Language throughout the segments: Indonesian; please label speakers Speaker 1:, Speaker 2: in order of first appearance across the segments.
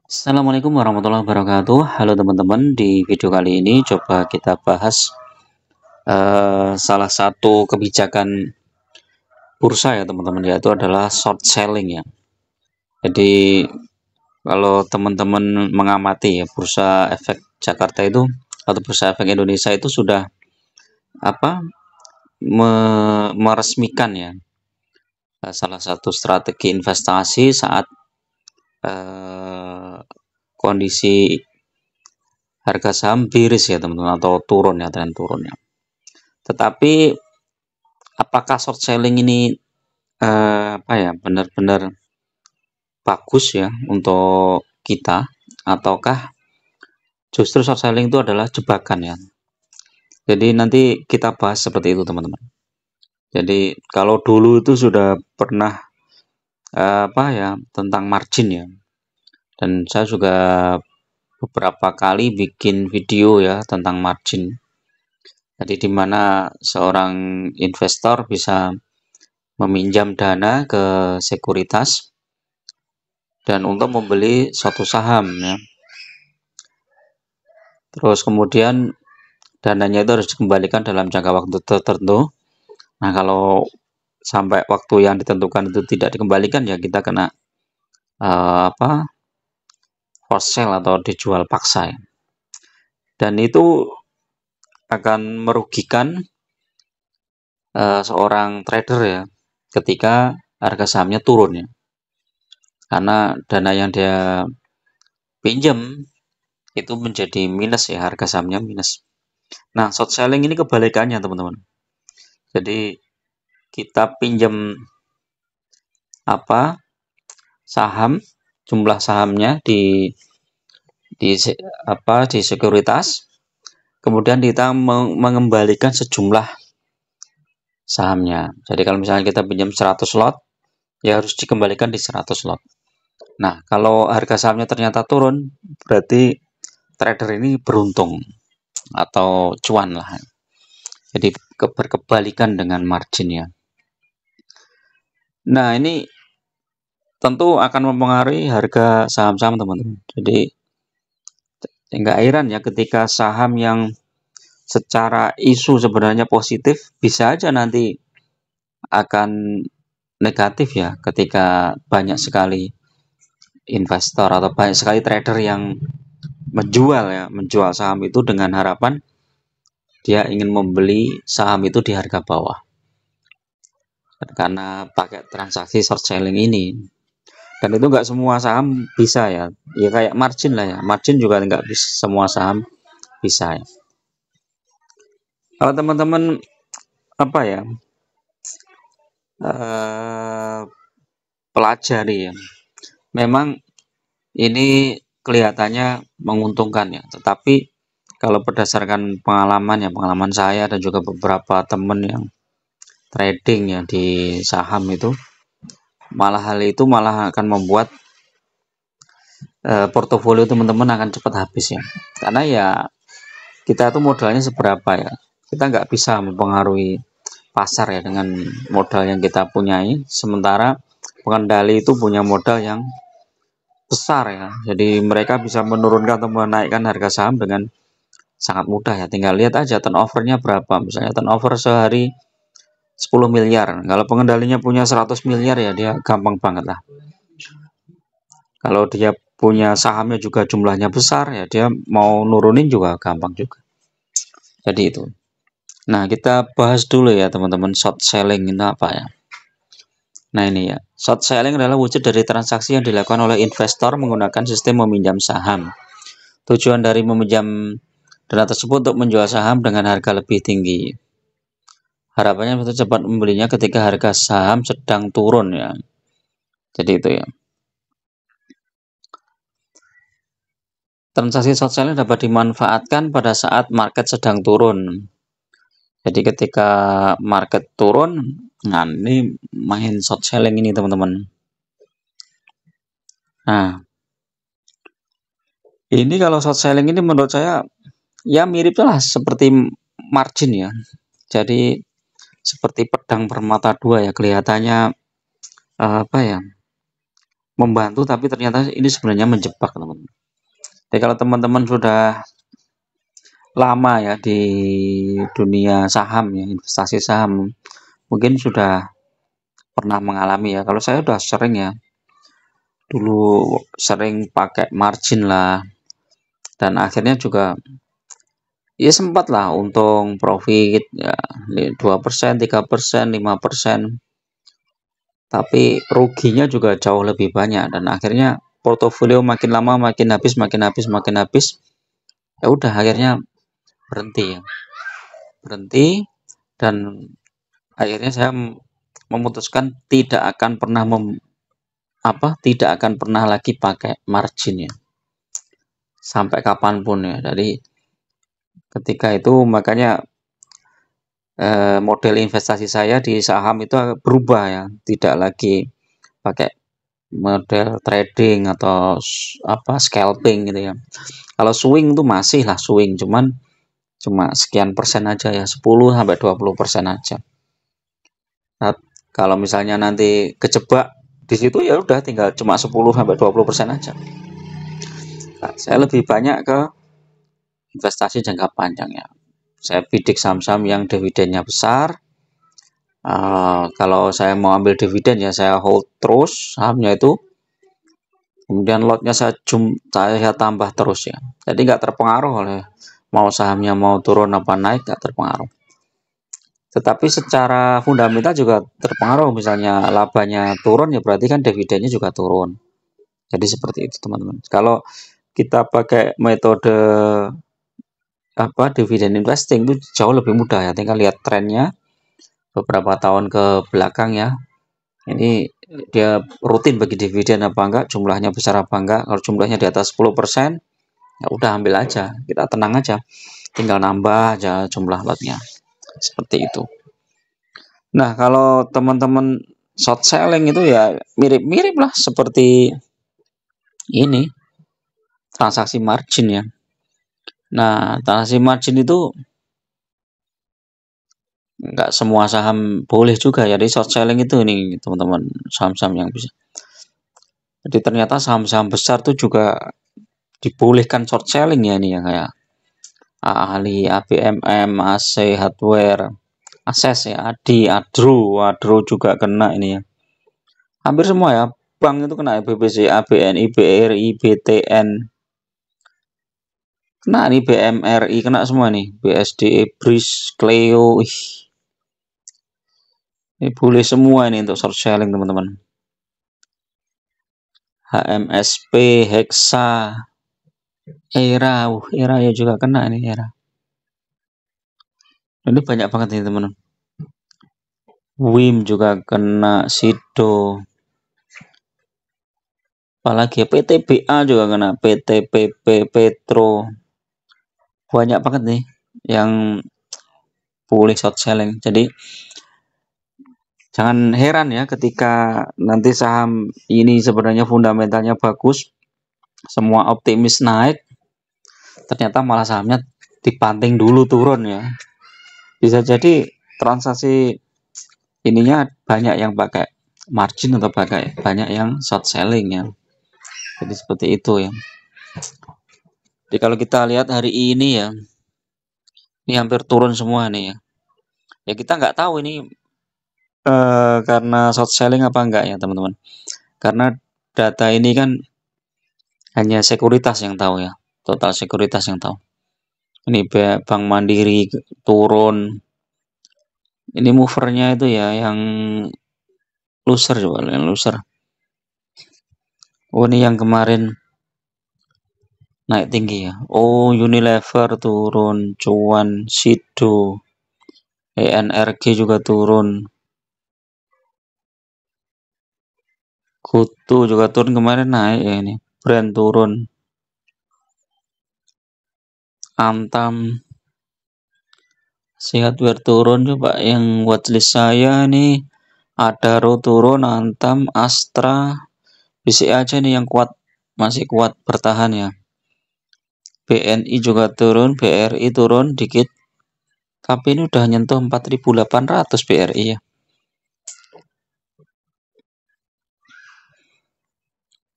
Speaker 1: Assalamualaikum warahmatullahi wabarakatuh. Halo teman-teman, di video kali ini coba kita bahas salah satu kebijakan bursa ya teman-teman, yaitu adalah short selling ya. Jadi kalau teman-teman mengamati ya bursa efek Jakarta itu atau bursa efek Indonesia itu sudah apa meresmikan ya salah satu strategi investasi saat kondisi harga saham bearish ya teman-teman, atau turun ya, tren turun ya. Tetapi apakah short selling ini benar-benar bagus ya untuk kita, ataukah justru short selling itu adalah jebakan ya? Jadi nanti kita bahas seperti itu teman-teman. Jadi kalau dulu itu sudah pernah tentang margin ya, dan saya juga beberapa kali bikin video ya tentang margin. Jadi di mana seorang investor bisa meminjam dana ke sekuritas dan untuk membeli suatu saham ya. Terus kemudian dananya itu harus dikembalikan dalam jangka waktu tertentu. Nah, kalau sampai waktu yang ditentukan itu tidak dikembalikan ya kita kena forced sale atau dijual paksa ya. Dan itu akan merugikan seorang trader ya ketika harga sahamnya turun ya. Karena dana yang dia pinjam itu menjadi minus ya, harga sahamnya minus. Nah, short selling ini kebalikannya teman-teman. Jadi kita pinjam saham, jumlah sahamnya di sekuritas, kemudian kita mengembalikan sejumlah sahamnya. Jadi kalau misalnya kita pinjam 100 lot, ya harus dikembalikan di 100 lot. Nah, kalau harga sahamnya ternyata turun, berarti trader ini beruntung atau cuan lah. Jadi berkebalikan dengan marginnya. Nah, ini tentu akan mempengaruhi harga saham-saham teman-teman. Jadi enggak heran ya ketika saham yang secara isu sebenarnya positif bisa aja nanti akan negatif ya ketika banyak sekali investor atau banyak sekali trader yang menjual saham itu dengan harapan dia ingin membeli saham itu di harga bawah karena pakai transaksi short selling ini. Dan itu nggak semua saham bisa ya, ya kayak margin lah ya, margin juga nggak bisa semua saham bisa ya. Kalau teman-teman pelajari ya, memang ini kelihatannya menguntungkan ya, tetapi kalau berdasarkan pengalaman saya dan juga beberapa teman yang trading ya di saham itu, hal itu malah akan membuat portofolio teman-teman akan cepat habis ya, karena ya kita itu modalnya seberapa ya, kita nggak bisa mempengaruhi pasar ya dengan modal yang kita punyai, sementara pengendali itu punya modal yang besar ya, jadi mereka bisa menurunkan atau menaikkan harga saham dengan sangat mudah ya. Tinggal lihat aja turnovernya berapa, misalnya turnover sehari 10 miliar, kalau pengendalinya punya 100 miliar ya dia gampang banget lah. Kalau dia punya sahamnya juga jumlahnya besar ya dia mau nurunin juga gampang juga. Jadi itu. Nah, kita bahas dulu ya teman-teman, short selling itu apa ya. Nah, ini ya, short selling adalah wujud dari transaksi yang dilakukan oleh investor menggunakan sistem meminjam saham. Tujuan dari meminjam dana tersebut untuk menjual saham dengan harga lebih tinggi. Harapannya bisa cepat membelinya ketika harga saham sedang turun ya. Jadi itu ya. Transaksi short selling dapat dimanfaatkan pada saat market sedang turun. Jadi ketika market turun, nah ini main short selling ini teman-teman. Nah, ini kalau short selling ini menurut saya ya mirip lah seperti margin ya. Jadi seperti pedang bermata dua ya, kelihatannya membantu, tapi ternyata ini sebenarnya menjebak, teman-teman. Jadi kalau teman-teman sudah lama ya di dunia saham ya, investasi saham, mungkin sudah pernah mengalami ya. Kalau saya udah sering ya, dulu sering pakai margin lah, dan akhirnya juga ya sempat lah untung profit ya 2%, 3%, 5%, tapi ruginya juga jauh lebih banyak, dan akhirnya portofolio makin lama makin habis, makin habis, makin habis. Ya udah akhirnya berhenti, dan akhirnya saya memutuskan tidak akan pernah lagi pakai margin ya, sampai kapanpun ya. Jadi ketika itu makanya model investasi saya di saham itu berubah ya, tidak lagi pakai model trading atau scalping gitu ya. Kalau swing itu masih lah swing, cuma sekian persen aja ya, 10-20% aja. Nah, kalau misalnya nanti kejebak di situ ya udah tinggal cuma 10-20% aja. Nah, saya lebih banyak ke investasi jangka panjang ya. Saya bidik saham-saham yang dividennya besar. Kalau saya mau ambil dividen ya saya hold terus sahamnya itu. Kemudian lotnya saya tambah terus ya. Jadi nggak terpengaruh oleh mau sahamnya mau turun apa naik, nggak terpengaruh. Tetapi secara fundamental juga terpengaruh. Misalnya labanya turun ya berarti kan dividennya juga turun. Jadi seperti itu teman-teman. Kalau kita pakai metode dividen investing itu jauh lebih mudah ya. Tinggal lihat trennya beberapa tahun ke belakang ya. Ini dia rutin bagi dividen apa enggak, jumlahnya besar apa enggak. Kalau jumlahnya di atas 10%, ya udah ambil aja, kita tenang aja, tinggal nambah aja jumlah lotnya, seperti itu. Nah, kalau teman-teman short selling itu ya mirip-mirip lah seperti ini, transaksi margin ya. Nah, transaksi margin itu nggak semua saham boleh juga ya. Di short selling itu nih teman-teman, saham-saham yang bisa. Jadi ternyata saham-saham besar tuh juga dibolehkan short selling ya, ini ya, kayak Ali, ABMM, AC Hardware, Akses ya, Adro juga kena ini ya. Hampir semua ya, bank itu kena, BBCA, BNI, BRI, BTN. Kena nih, BMRI kena semua nih, BSD, BRIS, Cleo. Ini boleh semua ini untuk short selling teman-teman. HMSP, Hexa, Era ya juga kena ini, Era. Ini banyak banget nih teman-teman. WIM juga kena, Sido. Apalagi PTBA juga kena, PTPP, Petro. Banyak banget nih yang boleh short selling. Jadi jangan heran ya ketika nanti saham ini sebenarnya fundamentalnya bagus, semua optimis naik, ternyata malah sahamnya dipanting dulu turun ya. Bisa jadi transaksi ininya banyak yang pakai margin atau banyak yang short selling ya. Jadi seperti itu ya. Jadi kalau kita lihat hari ini ya, ini hampir turun semua nih ya. Ya kita nggak tahu ini karena short selling apa enggak ya teman-teman. Karena data ini kan hanya sekuritas yang tahu ya, total sekuritas yang tahu. Ini Bank Mandiri turun. Ini movernya itu ya yang loser, coba yang loser. Oh, ini yang kemarin naik tinggi ya. Oh, Unilever turun, Cuan, Sido, ENRG juga turun. Kutu juga turun kemarin, naik ya ini. Brand turun. Antam, Hardware turun, coba yang watchlist saya nih. Adaro turun, Antam, Astra, BCA aja nih yang kuat, masih kuat bertahan ya. BNI juga turun, BRI turun dikit. Tapi ini udah nyentuh 4.800 BRI ya.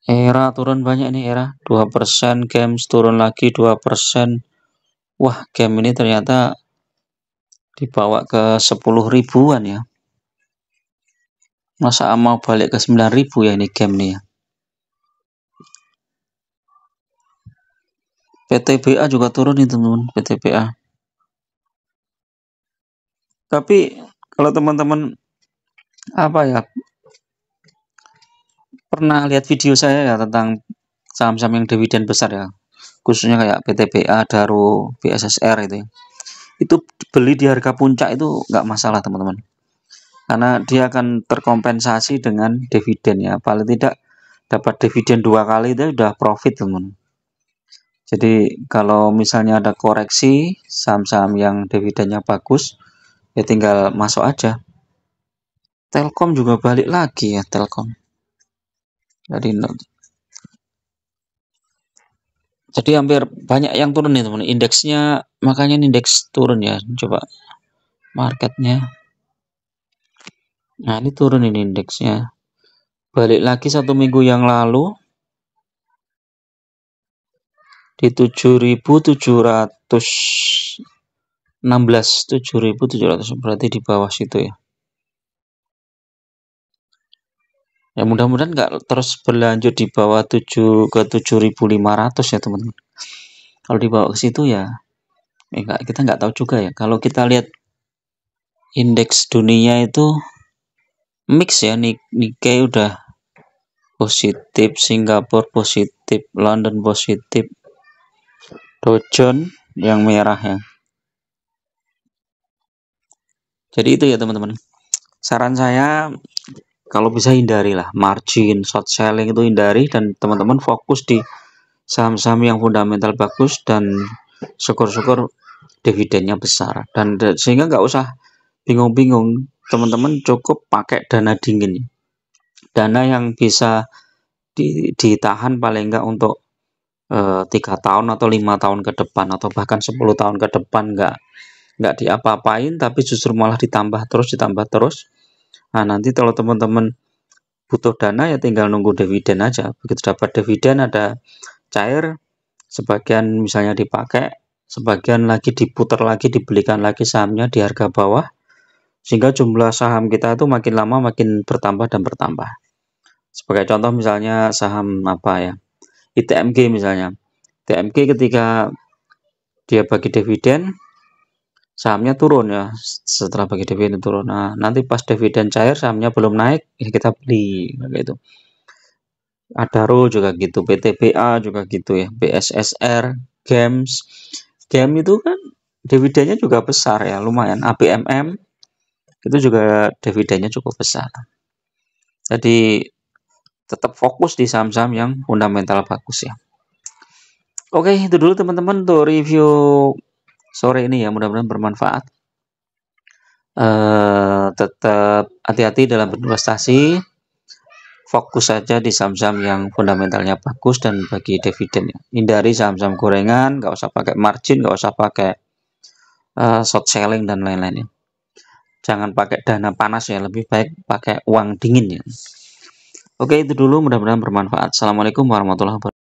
Speaker 1: Era turun banyak nih, Era 2%, Games turun lagi 2%. Wah, game ini ternyata dibawa ke 10 ribuan ya. Masa mau balik ke 9.000 ya ini game nih ya. PTBA juga turun nih teman-teman, PTBA. Tapi kalau teman-teman apa ya, pernah lihat video saya ya tentang saham-saham yang dividen besar ya, khususnya kayak PTBA, Daro, BSSR itu ya. Itu beli di harga puncak itu nggak masalah teman-teman, karena dia akan terkompensasi dengan dividen ya, paling tidak dapat dividen 2 kali itu udah profit teman. Jadi kalau misalnya ada koreksi saham-saham yang dividennya bagus ya tinggal masuk aja. Telkom juga balik lagi ya, Telkom. Jadi hampir banyak yang turun nih teman, indeksnya, makanya indeks turun ya. Coba marketnya, nah ini turun ini indeksnya, balik lagi 1 minggu yang lalu di 7.716, berarti di bawah situ ya. Ya mudah-mudahan nggak terus berlanjut di bawah 7.500 ya teman-teman. Kalau dibawa ke situ ya, kita nggak tahu juga ya. Kalau kita lihat indeks dunia itu mix ya, Nikkei udah positif, Singapura positif, London positif, Dow Jones yang merah ya. Jadi itu ya teman-teman. Saran saya kalau bisa hindarilah margin short selling, itu hindari, dan teman-teman fokus di saham-saham yang fundamental bagus dan syukur-syukur dividennya besar, dan sehingga nggak usah bingung-bingung, teman-teman cukup pakai dana dingin, dana yang bisa ditahan paling enggak untuk 3 tahun atau 5 tahun ke depan, atau bahkan 10 tahun ke depan, nggak diapa-apain, tapi justru malah ditambah terus. Nah nanti kalau teman-teman butuh dana ya tinggal nunggu dividen aja. Begitu dapat dividen ada cair, sebagian misalnya dipakai, sebagian lagi diputar lagi, dibelikan lagi sahamnya di harga bawah, sehingga jumlah saham kita itu makin lama makin bertambah dan bertambah. Sebagai contoh misalnya saham apa ya, ITMG misalnya. ITMG ketika dia bagi dividen, sahamnya turun ya, setelah bagi dividen turun. Nah nanti pas dividen cair sahamnya belum naik ya kita beli gitu. Adaro juga gitu, PTBA juga gitu ya, BSSR, Games itu kan dividennya juga besar ya, lumayan. ABMM itu juga dividennya cukup besar. Jadi tetap fokus di saham-saham yang fundamental bagus ya. Oke, itu dulu teman-teman untuk review sore ini ya, mudah-mudahan bermanfaat. Tetap hati-hati dalam berinvestasi, fokus saja di saham-saham yang fundamentalnya bagus dan bagi dividen ya. Hindari saham-saham gorengan, nggak usah pakai margin, nggak usah pakai short selling dan lain-lain ya. Jangan pakai dana panas ya, lebih baik pakai uang dingin ya. Oke, itu dulu, mudah-mudahan bermanfaat. Assalamualaikum warahmatullahi wabarakatuh.